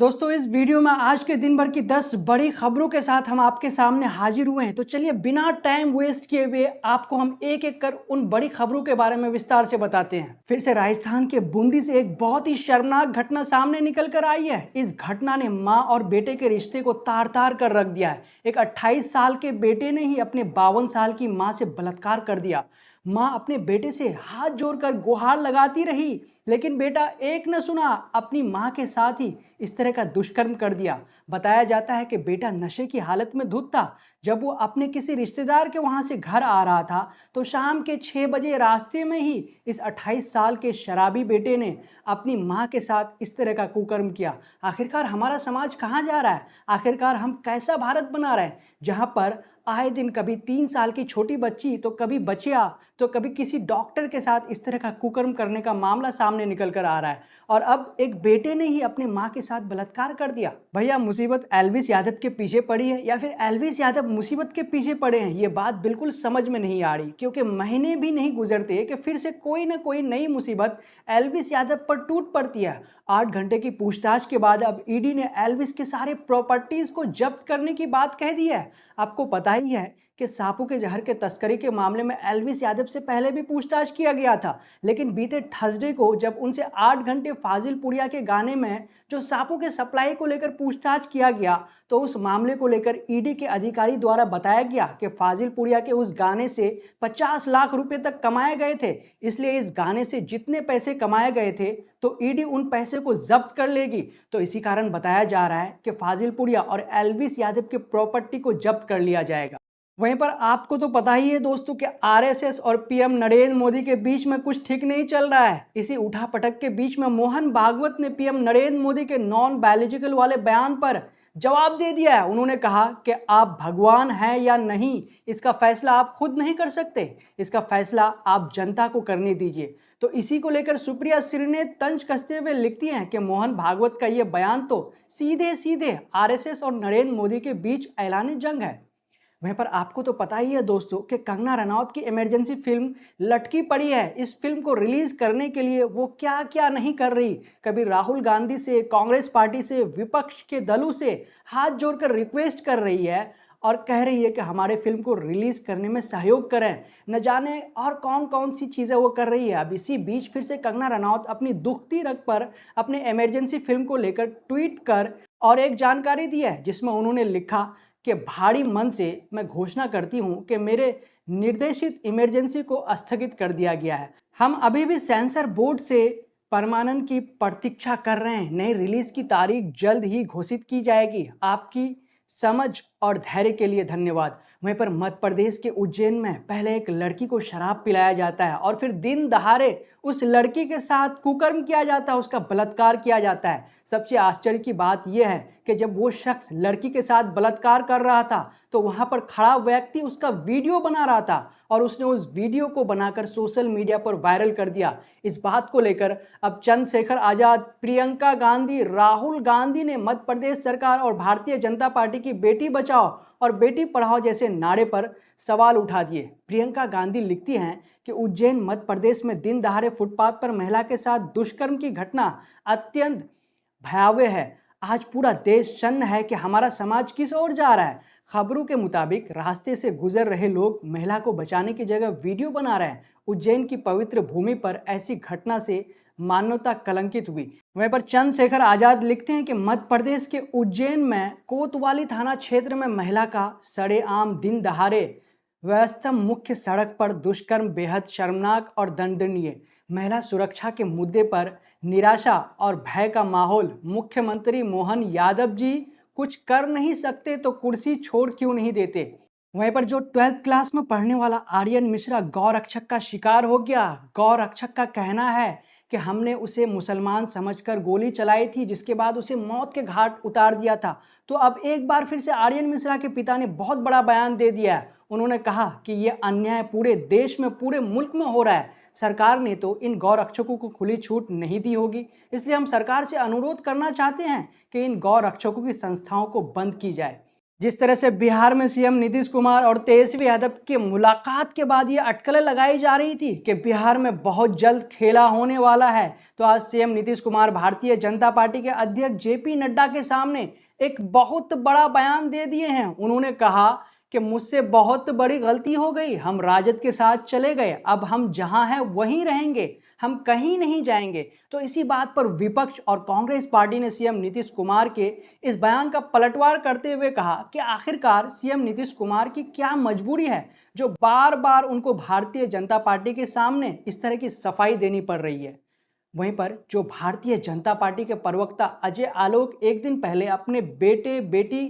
दोस्तों इस वीडियो में आज के दिन भर की 10 बड़ी खबरों के साथ हम आपके सामने हाजिर हुए हैं। तो चलिए बिना टाइम वेस्ट किए हुए आपको हम एक एक कर उन बड़ी खबरों के बारे में विस्तार से बताते हैं। फिर से राजस्थान के बूंदी से एक बहुत ही शर्मनाक घटना सामने निकल कर आई है। इस घटना ने माँ और बेटे के रिश्ते को तार तार कर रख दिया है। एक 28 साल के बेटे ने ही अपने 52 साल की माँ से बलात्कार कर दिया। माँ अपने बेटे से हाथ जोड़कर गुहार लगाती रही, लेकिन बेटा एक न सुना, अपनी मां के साथ ही इस तरह का दुष्कर्म कर दिया। बताया जाता है कि बेटा नशे की हालत में धुत था। जब वो अपने किसी रिश्तेदार के वहां से घर आ रहा था तो शाम के 6 बजे रास्ते में ही इस 28 साल के शराबी बेटे ने अपनी मां के साथ इस तरह का कुकर्म किया। आखिरकार हमारा समाज कहाँ जा रहा है? आखिरकार हम कैसा भारत बना रहे हैं जहां पर आए दिन कभी 3 साल की छोटी बच्ची तो कभी बचिया तो कभी किसी डॉक्टर के साथ इस तरह का कुकर्म करने का मामला सामने निकल कर आ रहा है। और अब एक बेटे ने ही अपने मां के साथ बलात्कार कर दिया। भैया मुसीबत एल्विस यादव के पीछे पड़ी है या फिर एल्विस यादव मुसीबत के पीछे पड़े हैं? ये बात बिल्कुल समझ में नहीं आ रही, क्योंकि महीने भी नहीं गुजरते कि फिर से कोई ना कोई नई मुसीबत एल्विस यादव पर टूट पड़ती है। 8 घंटे की पूछताछ के बाद अब ईडी ने एल्विस के सारे प्रॉपर्टीज को जब्त करने की बात कह दी है। आपको पता ही है कि सांपों के जहर के तस्करी के मामले में एल्विस यादव से पहले भी पूछताछ किया गया था, लेकिन बीते थर्सडे को जब उनसे 8 घंटे फाजिलपुरिया के गाने में जो सांपों के सप्लाई को लेकर पूछताछ किया गया तो उस मामले को लेकर ईडी के अधिकारी द्वारा बताया गया कि फाजिलपुरिया के उस गाने से 50 लाख रुपए तक कमाए गए थे। इसलिए इस गाने से जितने पैसे कमाए गए थे तो ईडी उन पैसे को जब्त कर लेगी। तो इसी कारण बताया जा रहा है कि फाजिलपुरिया और एल्विस यादव के प्रॉपर्टी को जब्त कर लिया जाएगा। वहीं पर आपको तो पता ही है दोस्तों कि आरएसएस और पीएम नरेंद्र मोदी के बीच में कुछ ठीक नहीं चल रहा है। इसी उठापटक के बीच में मोहन भागवत ने पीएम नरेंद्र मोदी के नॉन बायोलॉजिकल वाले बयान पर जवाब दे दिया है। उन्होंने कहा कि आप भगवान हैं या नहीं, इसका फैसला आप खुद नहीं कर सकते, इसका फैसला आप जनता को करने दीजिए। तो इसी को लेकर सुप्रिया श्री तंज कसते हुए लिखती हैं कि मोहन भागवत का यह बयान तो सीधे सीधे आरएसएस और नरेंद्र मोदी के बीच ऐलान जंग है। वहीं पर आपको तो पता ही है दोस्तों कि कंगना रनौत की इमरजेंसी फिल्म लटकी पड़ी है। इस फिल्म को रिलीज करने के लिए वो क्या क्या नहीं कर रही। कभी राहुल गांधी से, कांग्रेस पार्टी से, विपक्ष के दलों से हाथ जोड़कर रिक्वेस्ट कर रही है और कह रही है कि हमारे फिल्म को रिलीज करने में सहयोग करें। न जाने और कौन कौन सी चीज़ें वो कर रही है। अब इसी बीच फिर से कंगना रनौत अपनी दुखती रग पर अपने इमरजेंसी फिल्म को लेकर ट्वीट कर और एक जानकारी दी है, जिसमें उन्होंने लिखा कि भारी मन से मैं घोषणा करती हूं कि मेरे निर्देशित इमरजेंसी को स्थगित कर दिया गया है। हम अभी भी सेंसर बोर्ड से परमानन की प्रतीक्षा कर रहे हैं। नई रिलीज की तारीख जल्द ही घोषित की जाएगी। आपकी समझ और धैर्य के लिए धन्यवाद। वहीं पर मध्य प्रदेश के उज्जैन में पहले एक लड़की को शराब पिलाया जाता है और फिर दिन दहाड़े उस लड़की के साथ कुकर्म किया जाता है, उसका बलात्कार किया जाता है। सबसे आश्चर्य की बात यह है कि जब वो शख्स लड़की के साथ बलात्कार कर रहा था तो वहां पर खड़ा व्यक्ति उसका वीडियो बना रहा था और उसने उस वीडियो को बनाकर सोशल मीडिया पर वायरल कर दिया। इस बात को लेकर अब चंद्रशेखर आजाद, प्रियंका गांधी, राहुल गांधी ने मध्य प्रदेश सरकार और भारतीय जनता पार्टी की बेटी बचाओ और बेटी पढ़ाओ जैसे नारे पर सवाल उठा दिए। प्रियंका गांधी लिखती हैं कि उज्जैन मध्य प्रदेश में दिन दहाड़े फुटपाथ पर महिला के साथ दुष्कर्म की घटना अत्यंत भयावह है। आज पूरा देश सन्न है कि हमारा समाज किस ओर जा रहा है। खबरों के मुताबिक रास्ते से गुजर रहे लोग महिला को बचाने की जगह वीडियो बना रहे हैं। उज्जैन की पवित्र भूमि पर ऐसी घटना से मानवता कलंकित हुई। वहीं पर चंद्रशेखर आजाद लिखते हैं कि मध्य प्रदेश के उज्जैन में कोतवाली थाना क्षेत्र में महिला का सरेआम दिन दहाड़े व्यवस्था मुख्य सड़क पर दुष्कर्म बेहद शर्मनाक और दंडनीय। महिला सुरक्षा के मुद्दे पर निराशा और भय का माहौल। मुख्यमंत्री मोहन यादव जी कुछ कर नहीं सकते तो कुर्सी छोड़ क्यों नहीं देते। वहीं पर जो 12th क्लास में पढ़ने वाला आर्यन मिश्रा गौ रक्षक का शिकार हो गया। गौ रक्षक का कहना है कि हमने उसे मुसलमान समझकर गोली चलाई थी, जिसके बाद उसे मौत के घाट उतार दिया था। तो अब एक बार फिर से आर्यन मिश्रा के पिता ने बहुत बड़ा बयान दे दिया है। उन्होंने कहा कि यह अन्याय पूरे देश में, पूरे मुल्क में हो रहा है। सरकार ने तो इन गौ रक्षकों को खुली छूट नहीं दी होगी, इसलिए हम सरकार से अनुरोध करना चाहते हैं कि इन गौ रक्षकों की संस्थाओं को बंद की जाए। जिस तरह से बिहार में सीएम नीतीश कुमार और तेजस्वी यादव की मुलाकात के बाद ये अटकलें लगाई जा रही थी कि बिहार में बहुत जल्द खेला होने वाला है, तो आज सीएम नीतीश कुमार भारतीय जनता पार्टी के अध्यक्ष जेपी नड्डा के सामने एक बहुत बड़ा बयान दे दिए हैं। उन्होंने कहा कि मुझसे बहुत बड़ी गलती हो गई, हम राजद के साथ चले गए, अब हम जहां हैं वहीं रहेंगे, हम कहीं नहीं जाएंगे। तो इसी बात पर विपक्ष और कांग्रेस पार्टी ने सीएम नीतीश कुमार के इस बयान का पलटवार करते हुए कहा कि आखिरकार सीएम नीतीश कुमार की क्या मजबूरी है जो बार बार उनको भारतीय जनता पार्टी के सामने इस तरह की सफाई देनी पड़ रही है। वहीं पर जो भारतीय जनता पार्टी के प्रवक्ता अजय आलोक एक दिन पहले अपने बेटे बेटी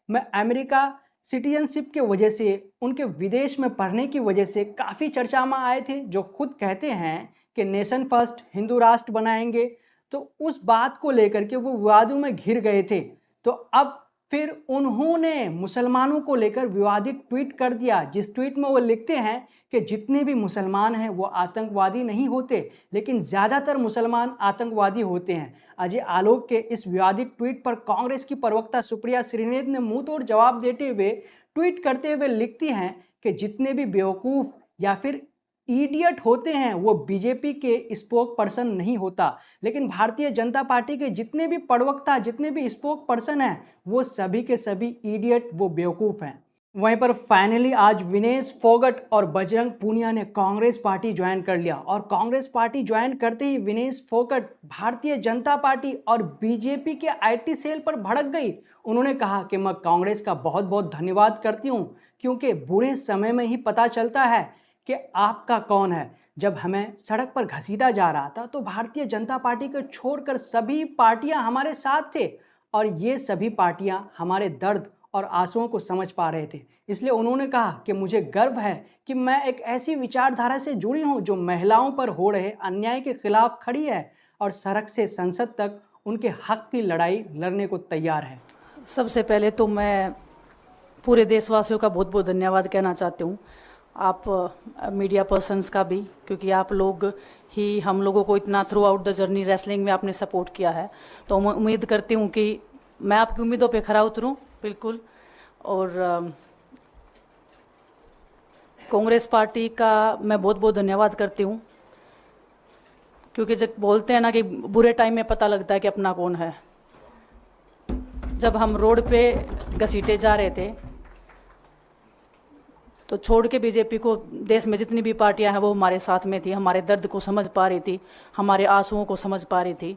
में अमेरिका सिटीजनशिप के वजह से, उनके विदेश में पढ़ने की वजह से काफ़ी चर्चा में आए थे, जो खुद कहते हैं कि नेशन फर्स्ट हिंदू राष्ट्र बनाएंगे, तो उस बात को लेकर के वो विवादों में घिर गए थे। तो अब फिर उन्होंने मुसलमानों को लेकर विवादित ट्वीट कर दिया, जिस ट्वीट में वो लिखते हैं कि जितने भी मुसलमान हैं वो आतंकवादी नहीं होते, लेकिन ज़्यादातर मुसलमान आतंकवादी होते हैं। अजय आलोक के इस विवादित ट्वीट पर कांग्रेस की प्रवक्ता सुप्रिया श्रीनेत ने मुंह तोड़ जवाब देते हुए ट्वीट करते हुए लिखती हैं कि जितने भी बेवकूफ़ या फिर इडियट होते हैं वो बीजेपी के स्पोक पर्सन नहीं होता, लेकिन भारतीय जनता पार्टी के जितने भी प्रवक्ता, जितने भी स्पोक पर्सन हैं वो सभी के सभी इडियट, वो बेवकूफ़ हैं। वहीं पर फाइनली आज विनेश फोगट और बजरंग पूनिया ने कांग्रेस पार्टी ज्वाइन कर लिया, और कांग्रेस पार्टी ज्वाइन करते ही विनेश फोगट भारतीय जनता पार्टी और बीजेपी के आईटी सेल पर भड़क गई। उन्होंने कहा कि मैं कांग्रेस का बहुत बहुत धन्यवाद करती हूँ, क्योंकि बुरे समय में ही पता चलता है कि आपका कौन है। जब हमें सड़क पर घसीटा जा रहा था तो भारतीय जनता पार्टी को छोड़कर सभी पार्टियां हमारे साथ थे, और ये सभी पार्टियां हमारे दर्द और आंसुओं को समझ पा रहे थे। इसलिए उन्होंने कहा कि मुझे गर्व है कि मैं एक ऐसी विचारधारा से जुड़ी हूं जो महिलाओं पर हो रहे अन्याय के खिलाफ खड़ी है और सड़क से संसद तक उनके हक की लड़ाई लड़ने को तैयार है। सबसे पहले तो मैं पूरे देशवासियों का बहुत बहुत धन्यवाद कहना चाहती हूँ, आप मीडिया पर्सन्स का भी, क्योंकि आप लोग ही हम लोगों को इतना through out the journey wrestling में आपने सपोर्ट किया है। तो मैं उम्मीद करती हूँ कि मैं आपकी उम्मीदों पे खरा उतरूँ बिल्कुल। और कांग्रेस पार्टी का मैं बहुत बहुत धन्यवाद करती हूँ, क्योंकि जब बोलते हैं ना कि बुरे टाइम में पता लगता है कि अपना कौन है। जब हम रोड पे घसीटे जा रहे थे तो छोड़ के बीजेपी को देश में जितनी भी पार्टियां हैं वो हमारे साथ में थी, हमारे दर्द को समझ पा रही थी, हमारे आंसुओं को समझ पा रही थी।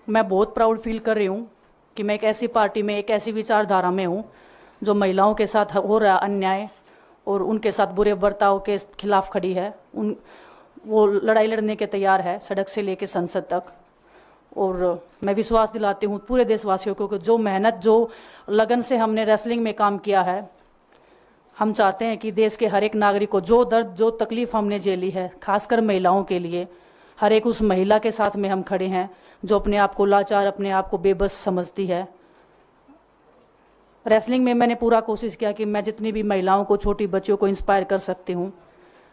मैं बहुत प्राउड फील कर रही हूँ कि मैं एक ऐसी पार्टी में, एक ऐसी विचारधारा में हूँ जो महिलाओं के साथ हो रहा अन्याय और उनके साथ बुरे बर्ताव के खिलाफ खड़ी है। वो लड़ाई लड़ने के तैयार है, सड़क से लेकर संसद तक। और मैं विश्वास दिलाती हूँ पूरे देशवासियों को कि जो मेहनत, जो लगन से हमने रेसलिंग में काम किया है, हम चाहते हैं कि देश के हर एक नागरिक को जो दर्द, जो तकलीफ़ हमने झेली है, खासकर महिलाओं के लिए, हर एक उस महिला के साथ में हम खड़े हैं जो अपने आप को लाचार, अपने आप को बेबस समझती है। रेसलिंग में मैंने पूरा कोशिश किया कि मैं जितनी भी महिलाओं को, छोटी बच्चियों को इंस्पायर कर सकती हूँ।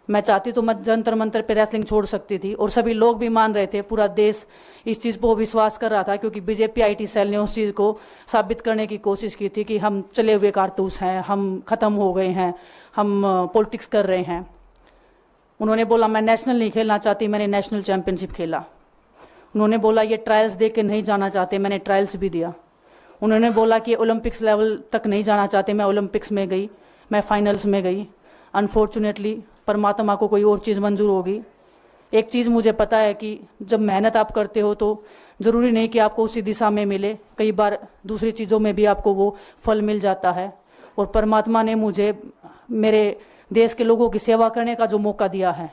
मैं चाहती तो मैं जंतर मंतर पे रेसलिंग छोड़ सकती थी, और सभी लोग भी मान रहे थे, पूरा देश इस चीज़ पर विश्वास कर रहा था, क्योंकि बीजेपी आईटी सेल ने उस चीज़ को साबित करने की कोशिश की थी कि हम चले हुए कारतूस हैं, हम ख़त्म हो गए हैं, हम पॉलिटिक्स कर रहे हैं। उन्होंने बोला मैं नेशनल नहीं खेलना चाहती, मैंने नेशनल चैम्पियनशिप खेला। उन्होंने बोला ये ट्रायल्स दे के नहीं जाना चाहते, मैंने ट्रायल्स भी दिया। उन्होंने बोला कि ओलंपिक्स लेवल तक नहीं जाना चाहते, मैं ओलंपिक्स में गई, मैं फाइनल्स में गई। अनफॉर्चुनेटली परमात्मा को कोई और चीज़ मंजूर होगी। एक चीज़ मुझे पता है कि जब मेहनत आप करते हो तो ज़रूरी नहीं कि आपको उसी दिशा में मिले, कई बार दूसरी चीज़ों में भी आपको वो फल मिल जाता है। और परमात्मा ने मुझे मेरे देश के लोगों की सेवा करने का जो मौका दिया है,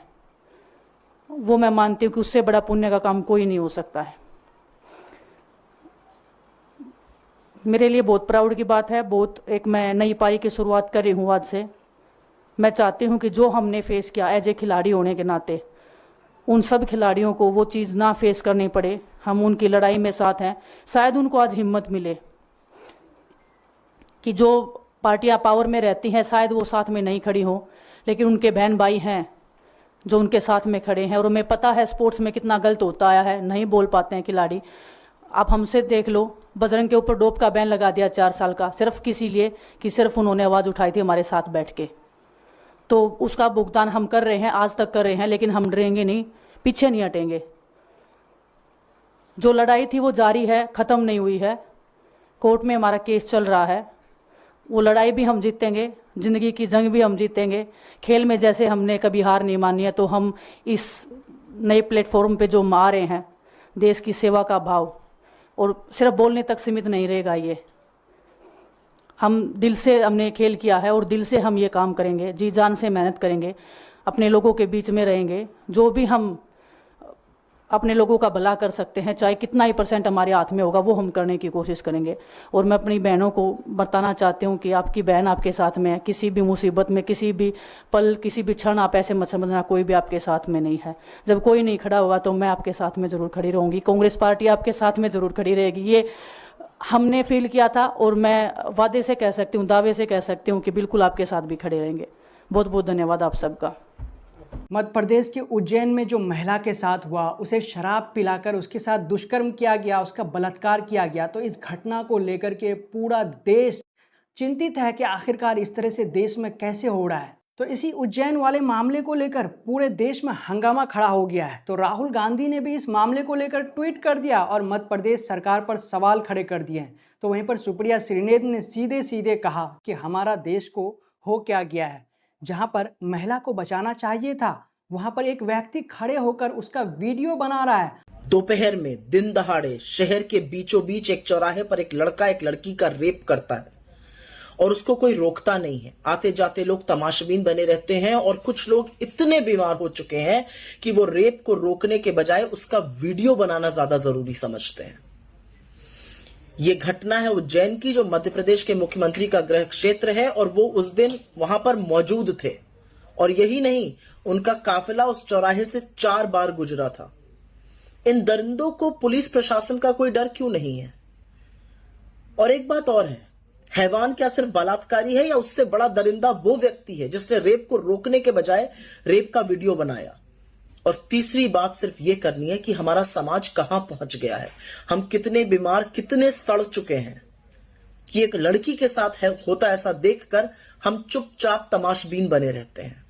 वो मैं मानती हूँ कि उससे बड़ा पुण्य का काम कोई नहीं हो सकता है। मेरे लिए बहुत प्राउड की बात है। बहुत एक मैं नई पारी की शुरुआत कर रही हूँ आज से। मैं चाहती हूँ कि जो हमने फेस किया एज ए खिलाड़ी होने के नाते, उन सब खिलाड़ियों को वो चीज़ ना फेस करनी पड़े। हम उनकी लड़ाई में साथ हैं। शायद उनको आज हिम्मत मिले कि जो पार्टियां पावर में रहती हैं शायद वो साथ में नहीं खड़ी हों, लेकिन उनके बहन भाई हैं जो उनके साथ में खड़े हैं। और हमें पता है स्पोर्ट्स में कितना गलत होता आया है, नहीं बोल पाते हैं खिलाड़ी। आप हमसे देख लो, बजरंग के ऊपर डोप का बैन लगा दिया 4 साल का, सिर्फ किसी लिए कि सिर्फ उन्होंने आवाज़ उठाई थी हमारे साथ बैठ के। तो उसका भुगतान हम कर रहे हैं, आज तक कर रहे हैं, लेकिन हम डरेंगे नहीं, पीछे नहीं हटेंगे। जो लड़ाई थी वो जारी है, ख़त्म नहीं हुई है। कोर्ट में हमारा केस चल रहा है, वो लड़ाई भी हम जीतेंगे, ज़िंदगी की जंग भी हम जीतेंगे। खेल में जैसे हमने कभी हार नहीं मानी है, तो हम इस नए प्लेटफॉर्म पे जो आ रहे हैं, देश की सेवा का भाव, और सिर्फ बोलने तक सीमित नहीं रहेगा। ये हम दिल से हमने खेल किया है और दिल से हम ये काम करेंगे, जी जान से मेहनत करेंगे, अपने लोगों के बीच में रहेंगे। जो भी हम अपने लोगों का भला कर सकते हैं, चाहे कितना ही % हमारे हाथ में होगा, वो हम करने की कोशिश करेंगे। और मैं अपनी बहनों को बताना चाहती हूँ कि आपकी बहन आपके साथ में है। किसी भी मुसीबत में, किसी भी पल, किसी भी क्षण आप ऐसे मत समझना कोई भी आपके साथ में नहीं है। जब कोई नहीं खड़ा होगा तो मैं आपके साथ में ज़रूर खड़ी रहूँगी, कांग्रेस पार्टी आपके साथ में ज़रूर खड़ी रहेगी। ये हमने फील किया था और मैं वादे से कह सकती हूँ, दावे से कह सकती हूँ कि बिल्कुल आपके साथ भी खड़े रहेंगे। बहुत बहुत धन्यवाद आप सबका। मध्य प्रदेश के उज्जैन में जो महिला के साथ हुआ, उसे शराब पिलाकर उसके साथ दुष्कर्म किया गया, उसका बलात्कार किया गया, तो इस घटना को लेकर के पूरा देश चिंतित है कि आखिरकार इस तरह से देश में कैसे हो रहा है। तो इसी उज्जैन वाले मामले को लेकर पूरे देश में हंगामा खड़ा हो गया है। तो राहुल गांधी ने भी इस मामले को लेकर ट्वीट कर दिया और मध्य प्रदेश सरकार पर सवाल खड़े कर दिए हैं। तो वहीं पर सुप्रिया श्रीनेत ने सीधे सीधे कहा कि हमारा देश को हो क्या गया है, जहां पर महिला को बचाना चाहिए था, वहां पर एक व्यक्ति खड़े होकर उसका वीडियो बना रहा है। दोपहर में दिन दहाड़े शहर के बीचों बीच एक चौराहे पर एक लड़का एक लड़की का रेप करता है और उसको कोई रोकता नहीं है। आते जाते लोग तमाशबीन बने रहते हैं और कुछ लोग इतने बीमार हो चुके हैं कि वो रेप को रोकने के बजाय उसका वीडियो बनाना ज्यादा जरूरी समझते हैं। ये घटना है उज्जैन की, जो मध्य प्रदेश के मुख्यमंत्री का गृह क्षेत्र है, और वो उस दिन वहां पर मौजूद थे। और यही नहीं, उनका काफिला उस चौराहे से 4 बार गुजरा था। इन दरिंदों को पुलिस प्रशासन का कोई डर क्यों नहीं है? और एक बात और है, हैवान क्या सिर्फ बलात्कारी है, या उससे बड़ा दरिंदा वो व्यक्ति है जिसने रेप को रोकने के बजाय रेप का वीडियो बनाया? और तीसरी बात सिर्फ ये करनी है कि हमारा समाज कहां पहुंच गया है, हम कितने बीमार, कितने सड़ चुके हैं कि एक लड़की के साथ होता ऐसा देखकर हम चुपचाप तमाशबीन बने रहते हैं।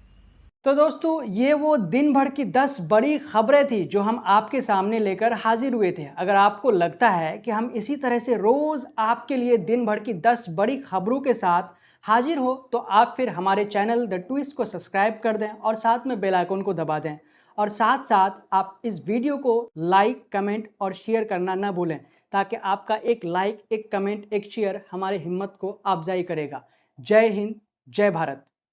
तो दोस्तों, ये वो दिन भर की 10 बड़ी खबरें थी जो हम आपके सामने लेकर हाजिर हुए थे। अगर आपको लगता है कि हम इसी तरह से रोज आपके लिए दिन भर की 10 बड़ी खबरों के साथ हाजिर हो, तो आप फिर हमारे चैनल द ट्विस्ट को सब्सक्राइब कर दें और साथ में बेल आइकन को दबा दें। और साथ साथ आप इस वीडियो को लाइक, कमेंट और शेयर करना ना भूलें, ताकि आपका एक लाइक, एक कमेंट, एक शेयर हमारे हिम्मत को अफजाई करेगा। जय हिंद, जय भारत।